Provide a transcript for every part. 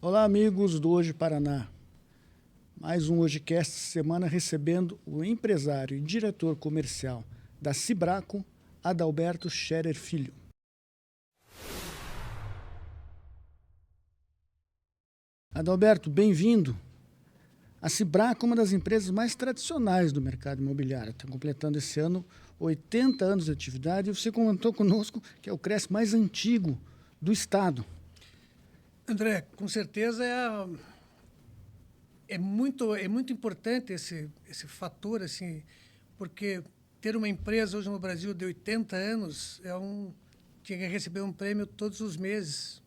Olá, amigos do Hoje Paraná. Mais um HojeCast semana recebendo o empresário e diretor comercial da Cibraco, Adalberto Scherer Filho. Adalberto, bem-vindo. A Cibraco é uma das empresas mais tradicionais do mercado imobiliário. Está completando esse ano 80 anos de atividade e você comentou conosco que é o CRES mais antigo do estado. André, com certeza é muito importante esse fator, assim, porque ter uma empresa hoje no Brasil de 80 anos tinha que receber um prêmio todos os meses,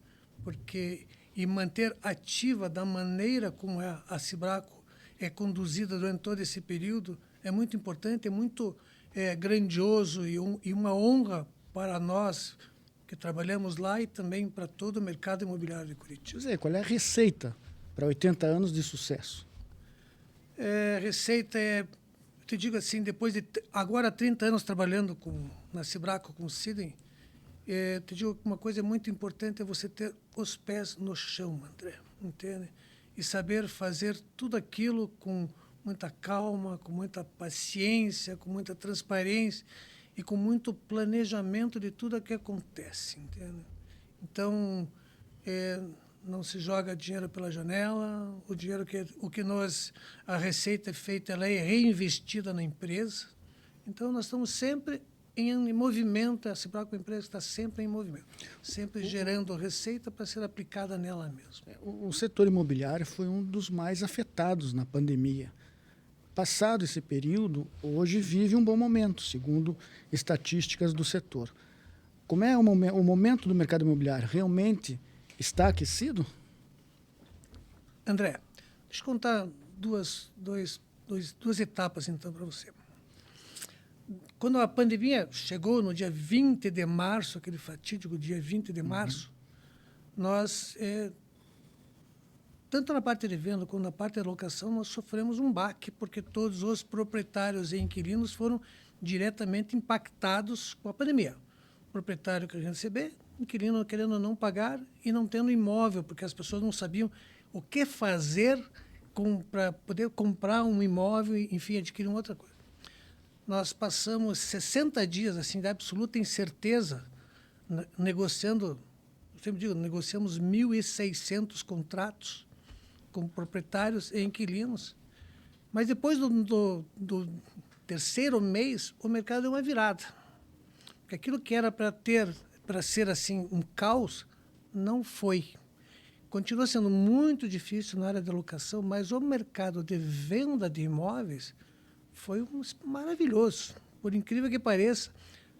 e manter ativa da maneira como a Cibraco é conduzida durante todo esse período é muito importante, é muito grandioso e uma honra para nós que trabalhamos lá e também para todo o mercado imobiliário de Curitiba. Pois é, qual é a receita para 80 anos de sucesso? Receita eu te digo assim, depois de agora 30 anos trabalhando na Cibraco com o Sidney, te digo que uma coisa muito importante é você ter os pés no chão, André, entende? E saber fazer tudo aquilo com muita calma, com muita paciência, com muita transparência e com muito planejamento de tudo o que acontece, entende? Então, não se joga dinheiro pela janela, a receita é feita, ela é reinvestida na empresa. Então, nós estamos sempre em movimento, a Cibraco empresa está sempre em movimento, sempre gerando receita para ser aplicada nela mesma. O setor imobiliário foi um dos mais afetados na pandemia. Passado esse período, hoje vive um bom momento, segundo estatísticas do setor. Como é o momento do mercado imobiliário? Realmente está aquecido? André, deixa eu contar duas etapas, então, para você. Quando a pandemia chegou no dia 20 de março, aquele fatídico dia 20 de março, nós, tanto na parte de venda quanto na parte de locação, nós sofremos um baque, porque todos os proprietários e inquilinos foram diretamente impactados com a pandemia. O proprietário querendo receber, inquilino querendo não pagar e não tendo imóvel, porque as pessoas não sabiam o que fazer para poder comprar um imóvel e, enfim, adquirir uma outra coisa. Nós passamos 60 dias assim, de absoluta incerteza, negociando, eu sempre digo, negociamos 1.600 contratos com proprietários e inquilinos. Mas depois do terceiro mês, o mercado deu uma virada. Porque aquilo que era para ser assim um caos, não foi. Continua sendo muito difícil na área da locação, mas o mercado de venda de imóveis foi maravilhoso. Por incrível que pareça,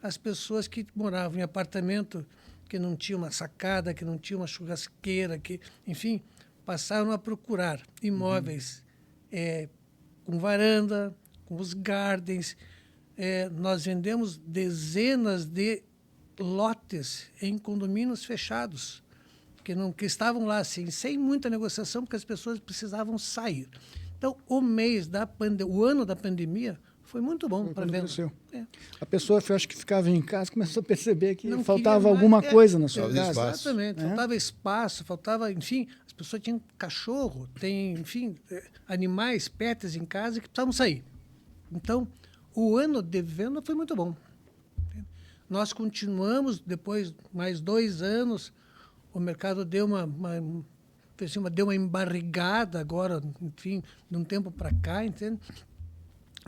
as pessoas que moravam em apartamento que não tinha uma sacada, que não tinha uma churrasqueira, que, enfim, passaram a procurar imóveis com varanda, com os gardens. Nós vendemos dezenas de lotes em condomínios fechados, que estavam lá assim, sem muita negociação, porque as pessoas precisavam sair. Então, o ano da pandemia foi muito bom para venda. A pessoa, eu acho que ficava em casa, começou a perceber que faltava alguma coisa na sua casa. Exatamente, faltava espaço, faltava, enfim, as pessoas tinham cachorro, enfim, animais, pets em casa que precisavam sair. Então, o ano de venda foi muito bom. Nós continuamos, depois mais 2 anos, o mercado deu uma embarrigada agora, enfim, de um tempo para cá, entende?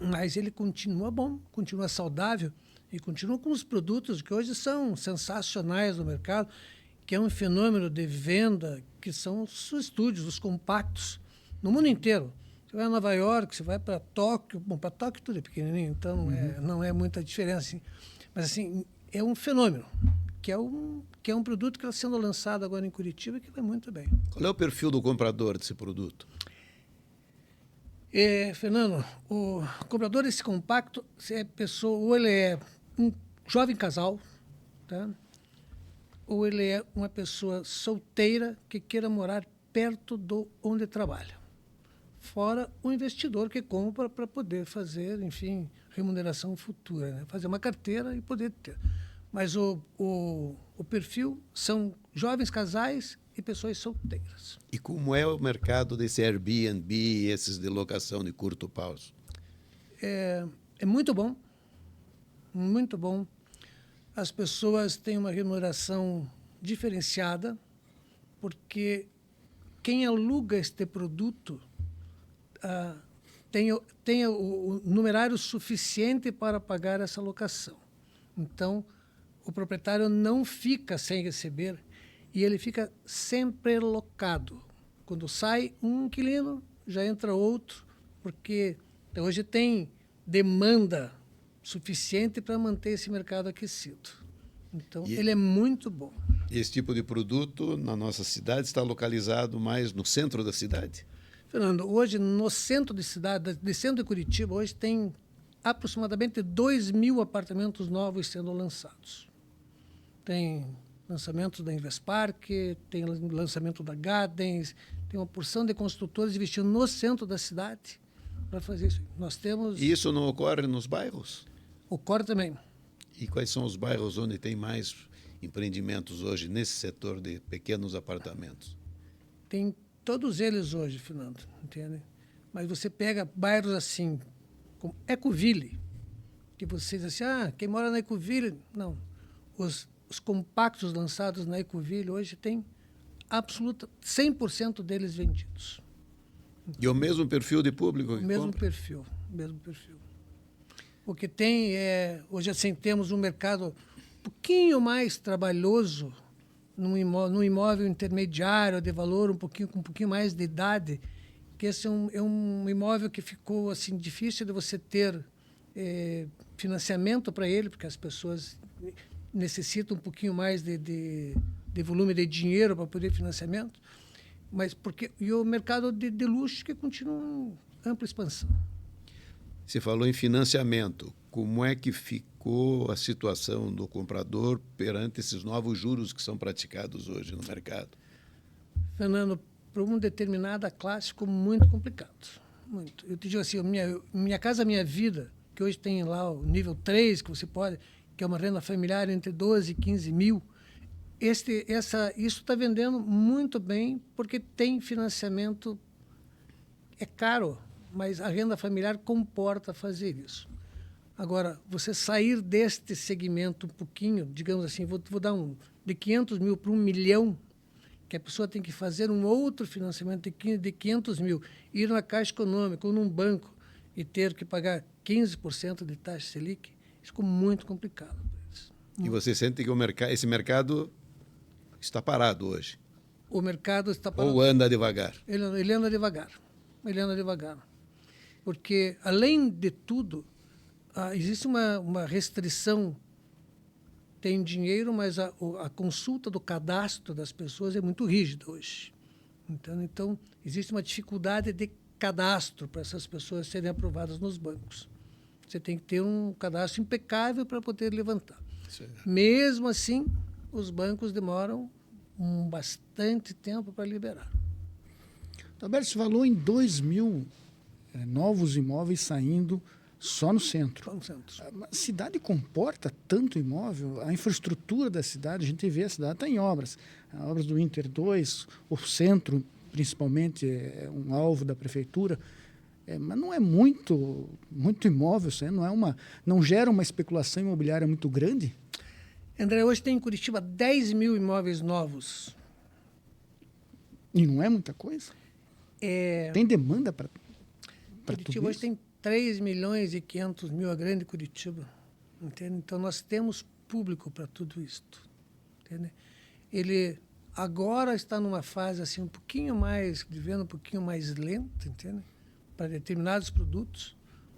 Mas ele continua bom, continua saudável e continua com os produtos que hoje são sensacionais no mercado, que é um fenômeno de venda, que são os estúdios, os compactos, no mundo inteiro. Você vai a Nova York, você vai para Tóquio, bom, para Tóquio tudo é pequenininho, então não é muita diferença, assim. Mas assim, é um fenômeno, que é um produto que está sendo lançado agora em Curitiba e que vai muito bem. Qual é o perfil do comprador desse produto? Fernando, o comprador desse compacto ou ele é um jovem casal, tá? Ou ele é uma pessoa solteira que queira morar perto de onde trabalha. Fora o investidor que compra para poder fazer, enfim, remuneração futura, né? Fazer uma carteira e poder ter. Mas o perfil são jovens casais e pessoas solteiras. E como é o mercado desse Airbnb e esses de locação de curto prazo? É muito bom, muito bom. As pessoas têm uma remuneração diferenciada, porque quem aluga este produto tem o numerário suficiente para pagar essa locação. Então, o proprietário não fica sem receber e ele fica sempre locado. Quando sai um inquilino, já entra outro, porque hoje tem demanda suficiente para manter esse mercado aquecido. Então, ele é muito bom. Esse tipo de produto, na nossa cidade, está localizado mais no centro da cidade? Fernando, hoje no centro de cidade, de centro de Curitiba, hoje tem aproximadamente 2.000 apartamentos novos sendo lançados. Tem lançamento da Invespark, tem lançamento da Gardens, tem uma porção de construtores investindo no centro da cidade para fazer isso. Nós temos... E isso não ocorre nos bairros? Ocorre também. E quais são os bairros onde tem mais empreendimentos hoje nesse setor de pequenos apartamentos? Tem todos eles hoje, Fernando, entende? Mas você pega bairros assim, como Ecoville, que você diz assim, quem mora na Ecoville... Não, os compactos lançados na Ecoville hoje tem absoluta 100% deles vendidos. E o mesmo perfil de público que mesmo compra? perfil. O que tem hoje assim temos um mercado um pouquinho mais trabalhoso num imóvel intermediário de valor com um pouquinho mais de idade, que esse é um imóvel que ficou assim difícil de você ter financiamento para ele, porque as pessoas necessitam um pouquinho mais de volume de dinheiro para poder financiamento, mas e o mercado de luxo que continua em ampla expansão. Você falou em financiamento. Como é que ficou a situação do comprador perante esses novos juros que são praticados hoje no mercado? Fernando, para uma determinada classe ficou muito complicado. Muito. Eu te digo assim, minha Casa Minha Vida, que hoje tem lá o nível 3, que é uma renda familiar entre 12 e 15 mil, isso está vendendo muito bem porque tem financiamento, é caro, mas a renda familiar comporta fazer isso. Agora, você sair deste segmento um pouquinho, digamos assim, vou dar de 500 mil para 1 milhão, que a pessoa tem que fazer um outro financiamento de 500 mil, ir na Caixa Econômica ou num banco e ter que pagar 15% de taxa Selic, isso ficou muito complicado. E você sente que esse mercado está parado hoje? O mercado está parado. Ou anda devagar? Ele anda devagar. Ele anda devagar. Porque, além de tudo, existe uma restrição. Tem dinheiro, mas a consulta do cadastro das pessoas é muito rígida hoje. Então, existe uma dificuldade de cadastro para essas pessoas serem aprovadas nos bancos. Você tem que ter um cadastro impecável para poder levantar. Certo. Mesmo assim, os bancos demoram bastante tempo para liberar. Alberto, você falou em 2.000 novos imóveis saindo só no centro. Só no centro. A cidade comporta tanto imóvel, a infraestrutura da cidade, a gente vê a cidade está em obras. Obras do Inter 2, o centro, principalmente, é um alvo da prefeitura. Mas não é muito imóvel, não gera uma especulação imobiliária muito grande? André, hoje tem em Curitiba 10 mil imóveis novos. E não é muita coisa? Tem demanda para tudo isso? Hoje tem 3 milhões e 500 mil, a grande Curitiba. Entende? Então, nós temos público para tudo isso. Entende? Ele agora está numa fase assim, vivendo um pouquinho mais lenta, entende? Para determinados produtos,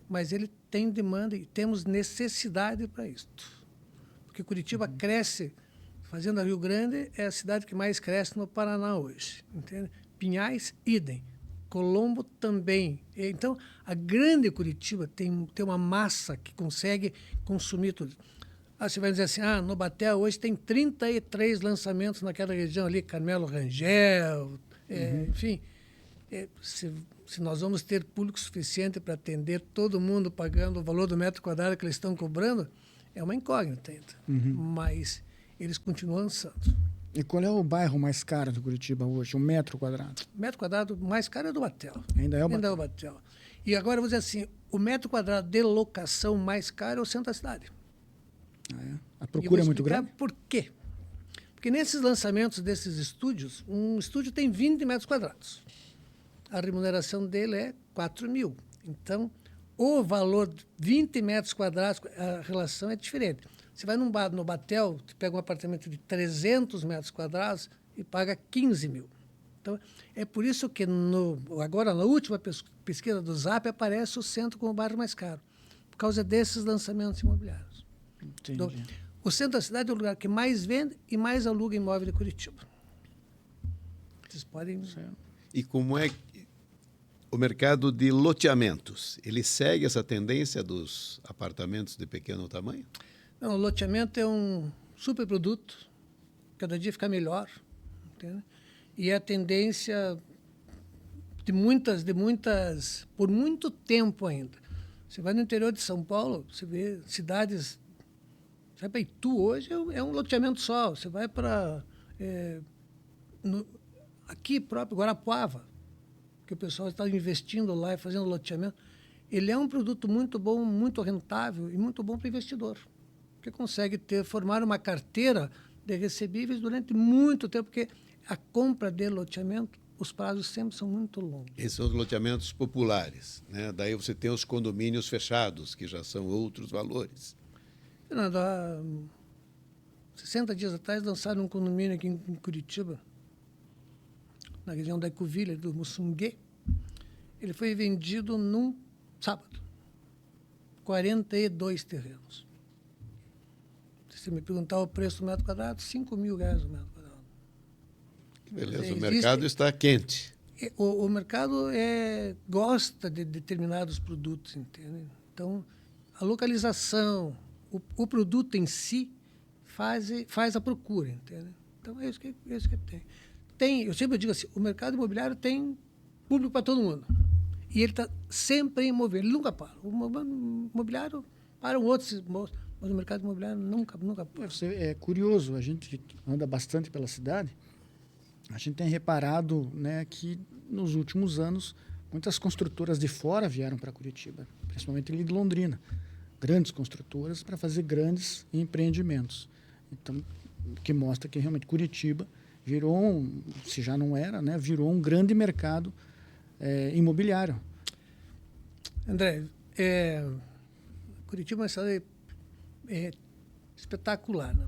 mas ele tem demanda e temos necessidade para isso. Porque Curitiba cresce, Fazenda Rio Grande é a cidade que mais cresce no Paraná hoje, entende? Pinhais, idem. Colombo também. Então, a grande Curitiba tem uma massa que consegue consumir tudo. Você vai dizer assim, no Batel hoje tem 33 lançamentos naquela região ali, Carmelo Rangel, enfim. Se nós vamos ter público suficiente para atender todo mundo pagando o valor do metro quadrado que eles estão cobrando, é uma incógnita ainda. Mas eles continuam lançando. E qual é o bairro mais caro de Curitiba hoje? Um metro quadrado? O metro quadrado mais caro é do Batel. Ainda é o Ainda é Batel. o Batel. E agora eu vou dizer assim, o metro quadrado de locação mais caro é o centro da cidade. Ah, é? A E eu procura vou é muito explicar grande? por quê. Porque nesses lançamentos desses estúdios, um estúdio tem 20 metros quadrados. A remuneração dele é 4 mil. Então, o valor de 20 metros quadrados, a relação é diferente. Você vai no Batel, você pega um apartamento de 300 metros quadrados e paga 15 mil. Então, é por isso que agora, na última pesquisa do Zap, aparece o centro como o bairro mais caro, por causa desses lançamentos imobiliários. Entendi. Então, o centro da cidade é o lugar que mais vende e mais aluga imóvel de Curitiba. Vocês podem... E como é o mercado de loteamentos? Ele segue essa tendência dos apartamentos de pequeno tamanho? Não, o loteamento é um super produto, cada dia fica melhor, entende? E é a tendência de muitas, por muito tempo ainda. Você vai no interior de São Paulo, você vê cidades, você vai para Itu hoje, é um loteamento só. Você vai para aqui próprio, Guarapuava, que o pessoal está investindo lá e fazendo loteamento. Ele é um produto muito bom, muito rentável e muito bom para o investidor, que consegue formar uma carteira de recebíveis durante muito tempo, porque a compra de loteamento, os prazos sempre são muito longos. Esses são os loteamentos populares, né? Daí você tem os condomínios fechados, que já são outros valores. Fernando, há 60 dias atrás lançaram um condomínio aqui em Curitiba, na região da Ecovilha, do Mussungue. Ele foi vendido num sábado. 42 terrenos. Se você me perguntar o preço do metro quadrado, R$5 mil o metro quadrado. Beleza, o mercado está quente. O mercado gosta de determinados produtos, entende? Então, a localização, o produto em si faz a procura, entende? Então, é isso que tem. Eu sempre digo assim, o mercado imobiliário tem público para todo mundo. E ele está sempre em mover, ele nunca para. O imobiliário para outros, mas o mercado imobiliário nunca para. É curioso, a gente anda bastante pela cidade, a gente tem reparado, né, que nos últimos anos muitas construtoras de fora vieram para Curitiba, principalmente ali de Londrina, grandes construtoras para fazer grandes empreendimentos. Então, o que mostra que realmente Curitiba virou, se já não era, né, virou um grande mercado imobiliário. André, Curitiba é uma cidade espetacular. Né?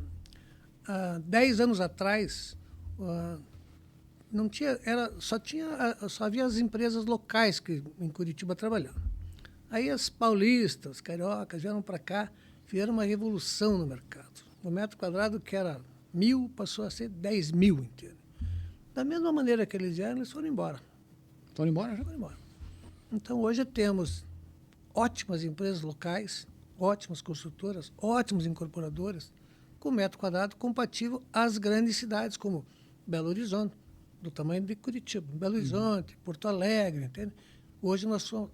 Há 10 anos atrás, não tinha, só havia as empresas locais em Curitiba trabalhando. Aí as paulistas, cariocas vieram para cá, fizeram uma revolução no mercado. O metro quadrado, que era 1.000, passou a ser 10 mil inteiro. Da mesma maneira que eles vieram, eles foram embora. Foram embora já? Foram embora. Então, hoje temos ótimas empresas locais, ótimas construtoras, ótimas incorporadoras, com metro quadrado compatível às grandes cidades, como Belo Horizonte, do tamanho de Curitiba. Belo Horizonte, Porto Alegre, entende? Hoje nós somos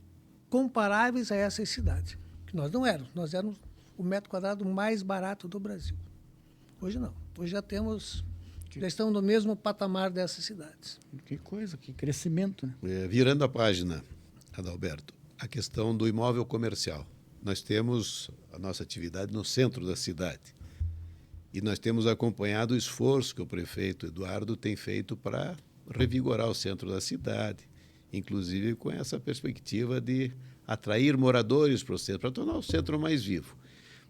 comparáveis a essas cidades, que nós não éramos. Nós éramos o metro quadrado mais barato do Brasil. Hoje não. Hoje já estamos no mesmo patamar dessas cidades. Que coisa, que crescimento, né? Virando a página, Adalberto, a questão do imóvel comercial. Nós temos a nossa atividade no centro da cidade. E nós temos acompanhado o esforço que o prefeito Eduardo tem feito para revigorar o centro da cidade, inclusive com essa perspectiva de atrair moradores para o centro, para tornar o centro mais vivo.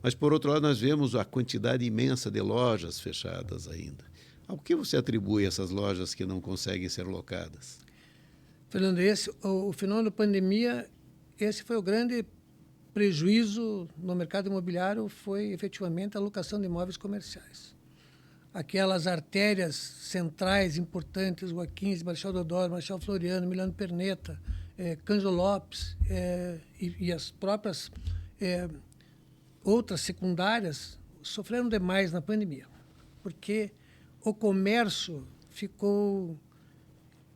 Mas, por outro lado, nós vemos a quantidade imensa de lojas fechadas ainda. Ao que você atribui essas lojas que não conseguem ser locadas? Fernando, o fenômeno da pandemia, esse foi o grande prejuízo no mercado imobiliário, foi efetivamente a locação de imóveis comerciais. Aquelas artérias centrais importantes, Rua 15, Marechal Deodoro, Marechal Floriano, Milano Perneta, Cândido Lopes e as próprias outras secundárias sofreram demais na pandemia, porque o comércio ficou,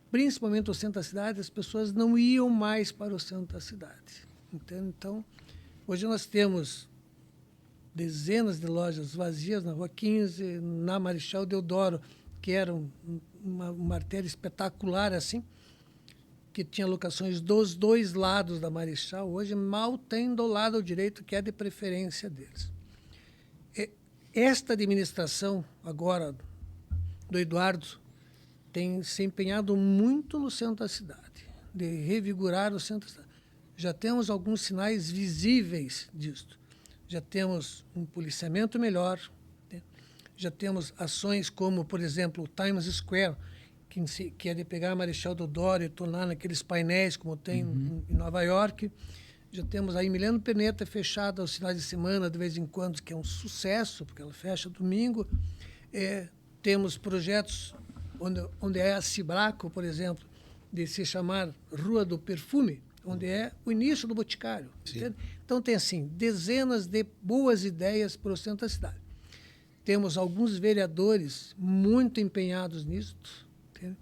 principalmente no centro da cidade, as pessoas não iam mais para o centro da cidade. Entende? Então, hoje nós temos dezenas de lojas vazias na Rua 15, na Marechal Deodoro, que era uma artéria espetacular assim, que tinha locações dos dois lados da Marechal, hoje mal tem do lado direito, que é de preferência deles. Esta administração, agora, do Eduardo, tem se empenhado muito no centro da cidade, de revigorar o centro da cidade. Já temos alguns sinais visíveis disso. Já temos um policiamento melhor, né? Já temos ações como, por exemplo, o Times Square, que é de pegar a Marechal Deodoro e tornar naqueles painéis como tem em Nova York. Já temos a Emiliano Perneta fechada aos finais de semana, de vez em quando, que é um sucesso, porque ela fecha domingo. Temos projetos onde é a Cibraco, por exemplo, de se chamar Rua do Perfume, onde é o início do Boticário. Então, tem, assim, dezenas de boas ideias para o centro da cidade. Temos alguns vereadores muito empenhados nisso, entende?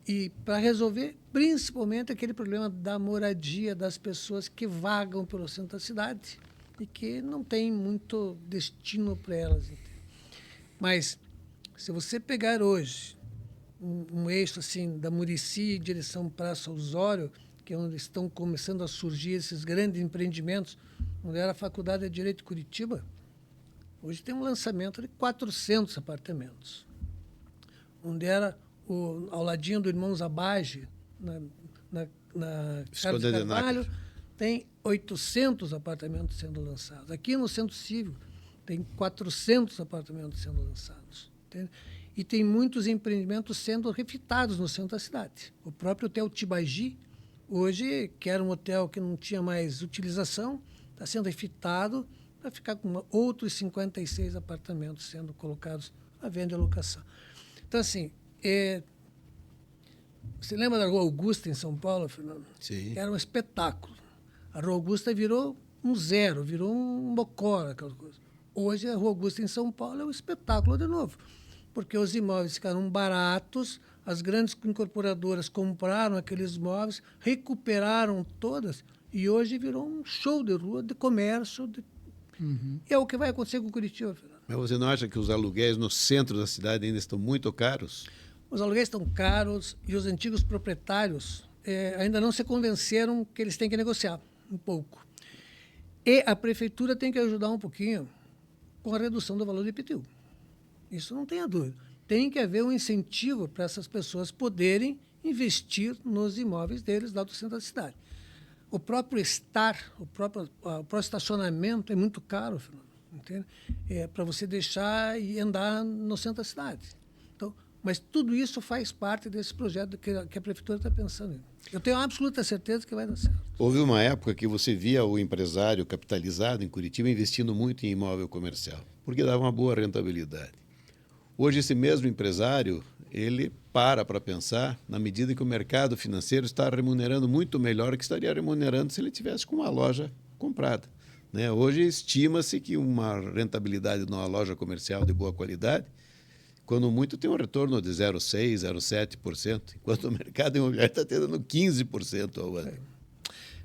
E para resolver, principalmente, aquele problema da moradia das pessoas que vagam pelo centro da cidade e que não tem muito destino para elas. Entende? Mas, se você pegar hoje um eixo assim, da Muricy em direção Praça Osório, que é onde estão começando a surgir esses grandes empreendimentos, onde era a Faculdade de Direito de Curitiba, hoje tem um lançamento de 400 apartamentos. Onde era ao ladinho do Irmãos Abage, na Carlos de Carvalho, tem 800 apartamentos sendo lançados. Aqui no Centro Cívico tem 400 apartamentos sendo lançados. Entende? E tem muitos empreendimentos sendo refitados no centro da cidade. O próprio Hotel Tibagi, hoje, que era um hotel que não tinha mais utilização, está sendo refitado para ficar com outros 56 apartamentos sendo colocados à venda e locação. Então, assim, você lembra da Rua Augusta, em São Paulo, Fernando? Sim. Era um espetáculo. A Rua Augusta virou um zero, virou um bocó, aquela coisa. Hoje, a Rua Augusta, em São Paulo, é um espetáculo de novo, porque os imóveis ficaram baratos, as grandes incorporadoras compraram aqueles imóveis, recuperaram todas, e hoje virou um show de rua, de comércio. É o que vai acontecer com Curitiba, Fernando. Mas você não acha que os aluguéis no centro da cidade ainda estão muito caros? Os aluguéis estão caros e os antigos proprietários ainda não se convenceram que eles têm que negociar um pouco. E a prefeitura tem que ajudar um pouquinho com a redução do valor do IPTU. Isso não tenha dúvida. Tem que haver um incentivo para essas pessoas poderem investir nos imóveis deles lá do centro da cidade. O próprio o próprio estacionamento é muito caro, Fernando, entende? Para você deixar e andar no centro da cidade. Então, mas tudo isso faz parte desse projeto que a prefeitura está pensando. Eu tenho absoluta certeza que vai dar certo. Houve uma época que você via o empresário capitalizado em Curitiba investindo muito em imóvel comercial, porque dava uma boa rentabilidade. Hoje, esse mesmo empresário, ele para pensar na medida que o mercado financeiro está remunerando muito melhor do que estaria remunerando se ele tivesse com uma loja comprada. Né? Hoje, estima-se que uma rentabilidade numa loja comercial de boa qualidade, quando muito, tem um retorno de 0,6%, 0,7%, enquanto o mercado imobiliário está tendo 15% ao ano.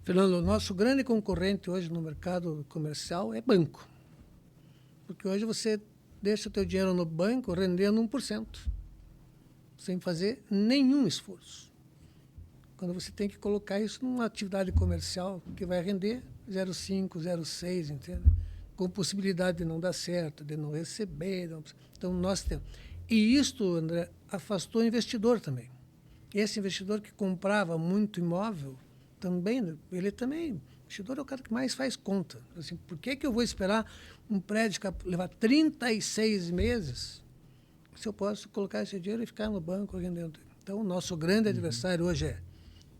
Fernando, o nosso grande concorrente hoje no mercado comercial é banco. Porque hoje você deixa o teu dinheiro no banco rendendo 1%, sem fazer nenhum esforço. Quando você tem que colocar isso numa atividade comercial que vai render 0,5%, 0,6%, entende? Com possibilidade de não dar certo, de não receber. Então, nós temos. E isto, André, afastou o investidor também. Esse investidor que comprava muito imóvel, ele também, o investidor é o cara que mais faz conta. Assim, por que eu vou esperar um prédio levar 36 meses se eu posso colocar esse dinheiro e ficar no banco rendendo? Então, o nosso grande adversário hoje é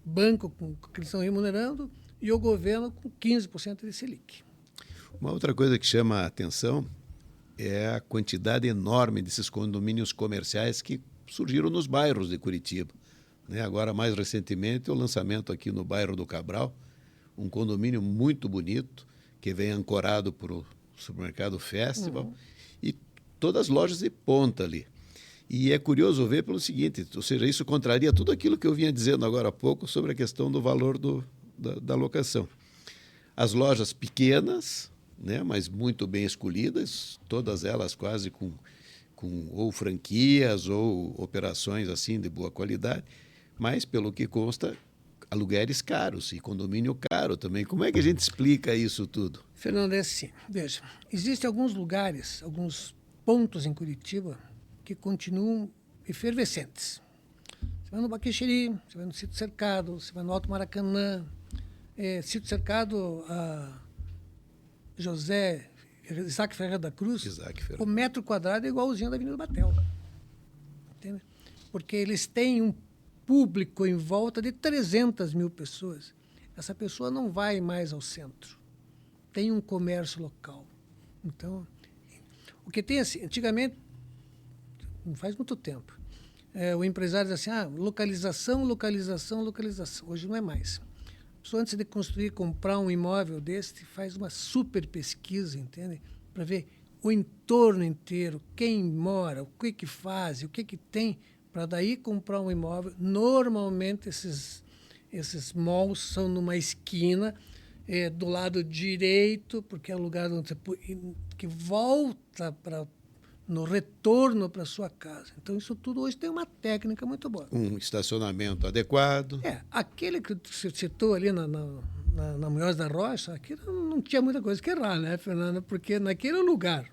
banco que eles estão remunerando e o governo com 15% de Selic. Uma outra coisa que chama a atenção é a quantidade enorme desses condomínios comerciais que surgiram nos bairros de Curitiba. Né? Agora, mais recentemente, o lançamento aqui no bairro do Cabral, um condomínio muito bonito, que vem ancorado por o supermercado Festival, e todas as lojas de ponta ali. E é curioso ver pelo seguinte, ou seja, isso contraria tudo aquilo que eu vinha dizendo agora há pouco sobre a questão do valor da locação. As lojas pequenas, né, mas muito bem escolhidas, todas elas quase com com ou franquias ou operações assim de boa qualidade, mas, pelo que consta, aluguéis caros e condomínio caro também. Como é que a gente explica isso tudo? Fernando, é assim, veja, existem alguns lugares, alguns pontos em Curitiba que continuam efervescentes. Você vai no Baquixiri, você vai no Sítio Cercado, você vai no Alto Maracanã, Sítio Cercado, José Isaac Ferreira da Cruz, o metro quadrado é igualzinho da Avenida Batel. Entende? Porque eles têm um público em volta de 300 mil pessoas. Essa pessoa não vai mais ao centro. Tem um comércio local. Então, o que tem assim, antigamente, não faz muito tempo, o empresário diz assim, localização, localização, localização. Hoje não é mais. A pessoa, antes de construir, comprar um imóvel desse, faz uma super pesquisa, entende? Para ver o entorno inteiro, quem mora, o que faz, o que tem, para daí comprar um imóvel. Normalmente, esses malls são numa esquina, do lado direito, porque é o lugar onde você que volta no retorno para sua casa. Então, isso tudo hoje tem uma técnica muito boa. Um estacionamento adequado. Aquele que você citou ali na Munhoz da Rocha, aquilo não tinha muita coisa que errar, né, Fernanda? Porque naquele lugar,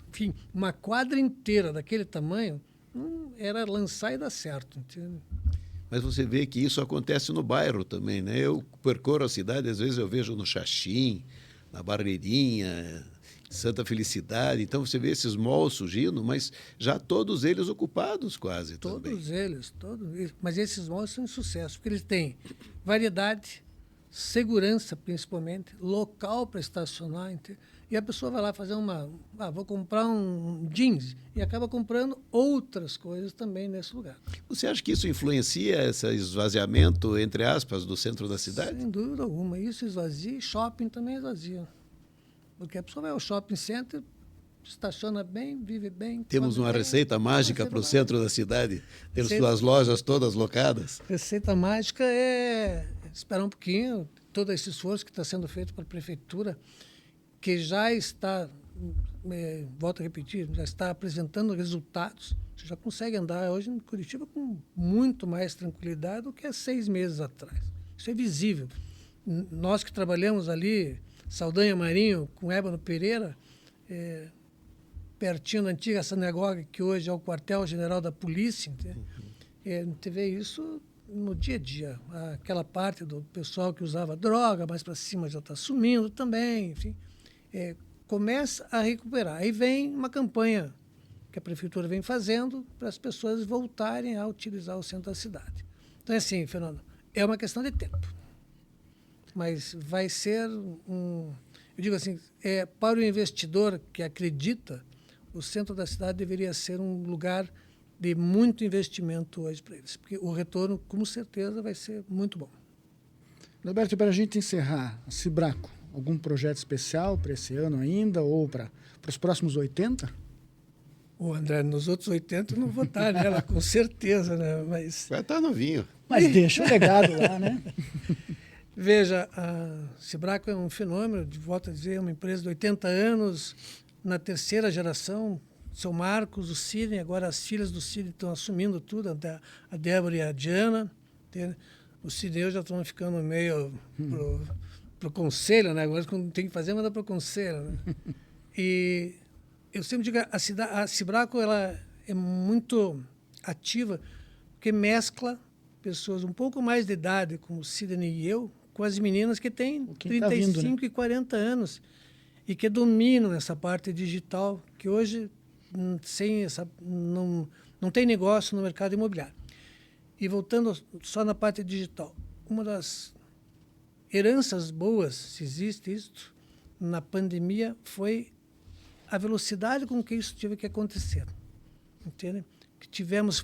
enfim, uma quadra inteira daquele tamanho, era lançar e dar certo, entende? Mas você vê que isso acontece no bairro também, né? Eu percorro a cidade, às vezes eu vejo no Xaxim, na Barreirinha, Santa Felicidade. Então você vê esses malls surgindo, mas já todos eles ocupados quase também. Todos eles. Mas esses malls são um sucesso, porque eles têm variedade, segurança principalmente, local para estacionar. E a pessoa vai lá fazer vou comprar um jeans, e acaba comprando outras coisas também nesse lugar. Você acha que isso influencia esse esvaziamento, entre aspas, do centro da cidade? Sem dúvida alguma. Isso esvazia, e shopping também esvazia. Porque a pessoa vai ao shopping center, estaciona bem, vive bem. Temos uma receita mágica para o centro da cidade? Temos suas lojas todas locadas? Receita mágica é esperar um pouquinho, todo esse esforço que está sendo feito pela prefeitura, que já está, volto a repetir, já está apresentando resultados. Você já consegue andar hoje em Curitiba com muito mais tranquilidade do que há 6 meses atrás. Isso é visível. Nós que trabalhamos ali, Saldanha Marinho, com Ébano Pereira, pertinho da antiga sinagoga, que hoje é o quartel-general da polícia, a gente vê isso no dia a dia. Aquela parte do pessoal que usava droga, mais para cima já está sumindo também, enfim. Começa a recuperar. Aí vem uma campanha que a prefeitura vem fazendo para as pessoas voltarem a utilizar o centro da cidade. Então, é assim, Fernando, é uma questão de tempo. Mas vai ser eu digo assim, para o investidor que acredita, o centro da cidade deveria ser um lugar de muito investimento hoje para eles, porque o retorno, com certeza, vai ser muito bom. Roberto, para a gente encerrar, a Cibraco, algum projeto especial para esse ano ainda ou para os próximos 80? André, nos outros 80 eu não vou estar nela, com certeza, né? Mas vai estar novinho. Mas deixa o legado lá, né? Veja, a Cibraco é um fenômeno, volto a dizer, é uma empresa de 80 anos, na terceira geração, seu Marcos, o Sidney, agora as filhas do Sidney estão assumindo tudo, a Débora e a Diana. O Sidney e eu já estão ficando meio pro conselho, né? Agora quando tem que fazer, manda pro conselho, né? E eu sempre digo, a Cibraco, ela é muito ativa, porque mescla pessoas um pouco mais de idade, como o Sidney e eu, com as meninas que têm 35 e 40 anos e que dominam essa parte digital, que hoje não tem negócio no mercado imobiliário. E voltando só na parte digital, uma das heranças boas, se existe isso, na pandemia, foi a velocidade com que isso teve que acontecer. Entende?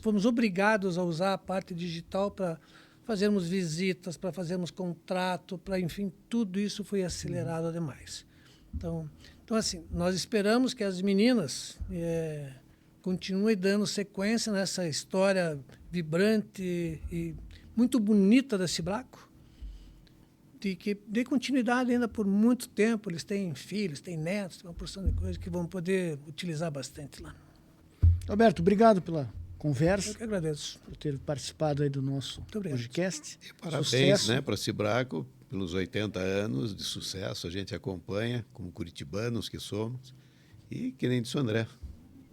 Fomos obrigados a usar a parte digital para fazermos visitas, para fazermos contrato, para, enfim, tudo isso foi acelerado demais. Então, assim, nós esperamos que as meninas continuem dando sequência nessa história vibrante e muito bonita da Cibraco, de que dê continuidade ainda por muito tempo. Eles têm filhos, têm netos, tem uma porção de coisas que vão poder utilizar bastante lá. Alberto, obrigado pela Eu conversa, que agradeço. por ter participado aí do nosso obrigado. podcast. E parabéns, Sucesso. né, para a Cibraco pelos 80 anos de sucesso. A gente acompanha, como curitibanos que somos. E que nem disse o André,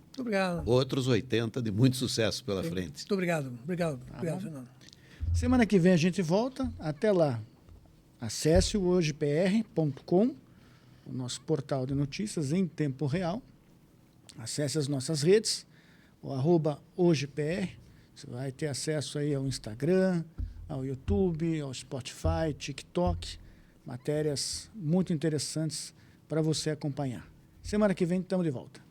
Muito obrigado. outros 80 de muito sucesso pela frente. Muito obrigado. Obrigado, bom. Fernando. Semana que vem a gente volta. Até lá, acesse o hojepr.com, o nosso portal de notícias em tempo real. Acesse as nossas redes, o @hojepr. Você vai ter acesso aí ao Instagram, ao YouTube, ao Spotify, TikTok. Matérias muito interessantes para você acompanhar. Semana que vem estamos de volta.